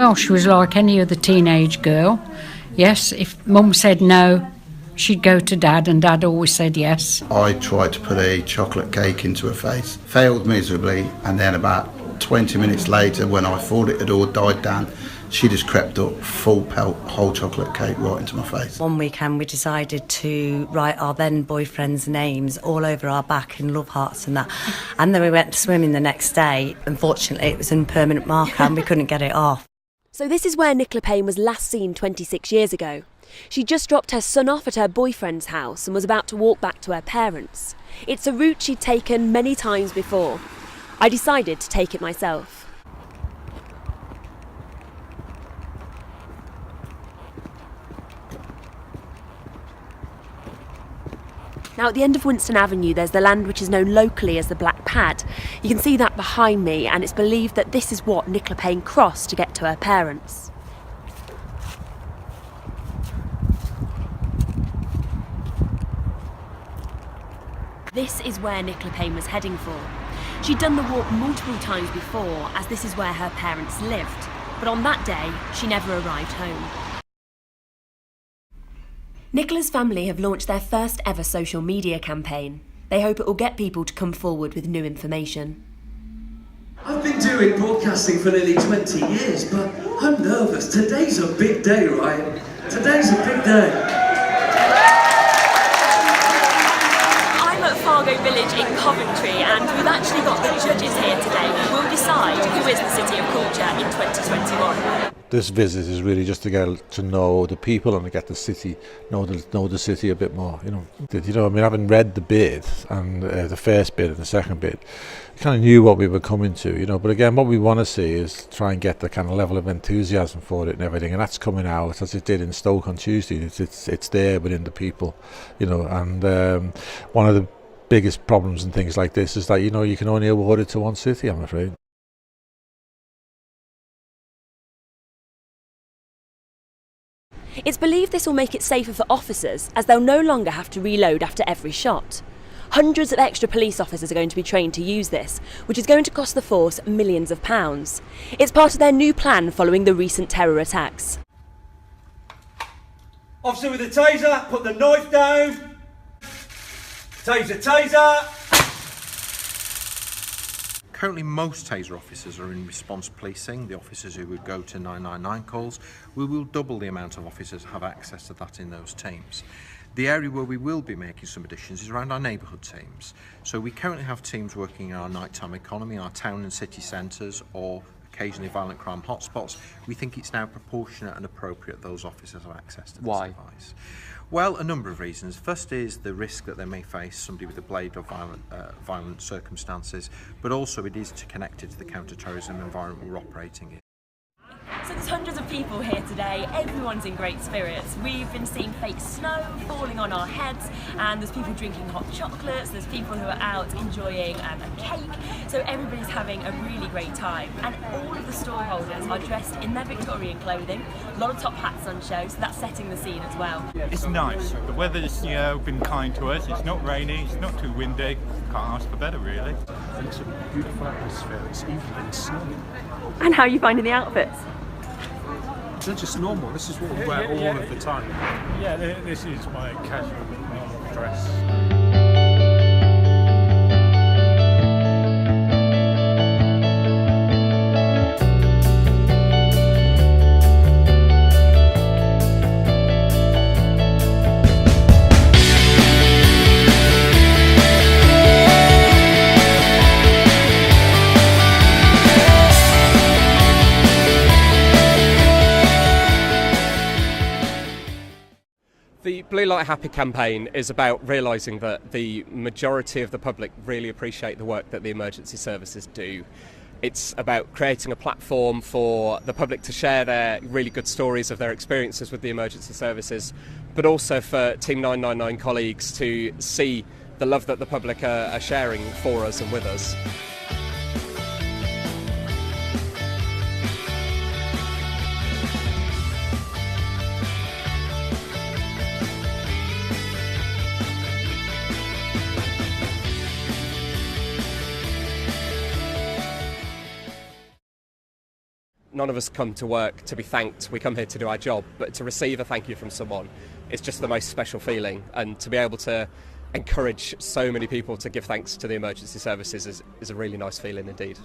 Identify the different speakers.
Speaker 1: Well, she was like any other teenage girl. Yes, if Mum said no, she'd go to Dad, and Dad always said yes.
Speaker 2: I tried to put a chocolate cake into her face, failed miserably, and then about 20 minutes later, when I thought it had all died down, she just crept up, full pelt, whole chocolate cake right into my face.
Speaker 3: One weekend we decided to write our then boyfriend's names all over our back in love hearts and that. And then we went swimming the next day. Unfortunately, it was in permanent marker and we couldn't get it off.
Speaker 4: So this is where Nicola Payne was last seen 26 years ago. She just dropped her son off at her boyfriend's house and was about to walk back to her parents. It's a route she'd taken many times before. I decided to take it myself. Now at the end of Winston Avenue there's the land which is known locally as the Black Pad. You can see that behind me, and it's believed that this is what Nicola Payne crossed to get to her parents. This is where Nicola Payne was heading for. She'd done the walk multiple times before, as this is where her parents lived. But on that day, she never arrived home. Nicola's family have launched their first ever social media campaign. They hope it will get people to come forward with new information.
Speaker 5: I've been doing broadcasting for nearly 20 years, but I'm nervous. Today's a big day, right? Today's a big day.
Speaker 4: I'm at Fargo Village in Coventry, and we've actually got the judges here today who will decide who is the City of Culture in 2021.
Speaker 6: This visit is really just to get to know the people and to get the city, know the city a bit more. Having read the bid and the first bid and the second bid, kind of knew what we were coming to. But again, what we want to see is try and get the kind of level of enthusiasm for it and everything, and that's coming out as it did in Stoke on Tuesday. It's there within the people, And one of the biggest problems in things like this is that you can only award it to one city, I'm afraid.
Speaker 4: It's believed this will make it safer for officers, as they'll no longer have to reload after every shot. Hundreds of extra police officers are going to be trained to use this, which is going to cost the force millions of pounds. It's part of their new plan following the recent terror attacks.
Speaker 7: Officer with the taser, put the knife down. Taser, taser.
Speaker 8: Currently, most taser officers are in response policing, the officers who would go to 999 calls. We will double the amount of officers who have access to that in those teams. The area where we will be making some additions is around our neighbourhood teams. So we currently have teams working in our nighttime economy, our town and city centres, or occasionally violent crime hotspots. We think it's now proportionate and appropriate those officers have access to this device. Well, a number of reasons. First is the risk that they may face somebody with a blade or violent circumstances, but also it is connected to the counter-terrorism environment we're operating in.
Speaker 4: So there's hundreds of people here today, everyone's in great spirits. We've been seeing fake snow falling on our heads, and there's people drinking hot chocolates, there's people who are out enjoying a cake, so everybody's having a really great time. And all of the stallholders are dressed in their Victorian clothing, a lot of top hats on show, so that's setting the scene as well.
Speaker 9: It's nice, the weather's been kind to us, it's not rainy, it's not too windy, can't ask for better really.
Speaker 10: And it's a beautiful atmosphere, it's even been snowing.
Speaker 4: And how are you finding the outfits?
Speaker 10: They're just normal. This is what we wear all of the time.
Speaker 9: Yeah, this is my casual normal dress.
Speaker 11: The Blue Light Happy campaign is about realising that the majority of the public really appreciate the work that the emergency services do. It's about creating a platform for the public to share their really good stories of their experiences with the emergency services, but also for Team 999 colleagues to see the love that the public are sharing for us and with us. none of us come to work to be thanked. We come here to do our job, but to receive a thank you from someone, it's just the most special feeling. And to be able to encourage so many people to give thanks to the emergency services is a really nice feeling indeed.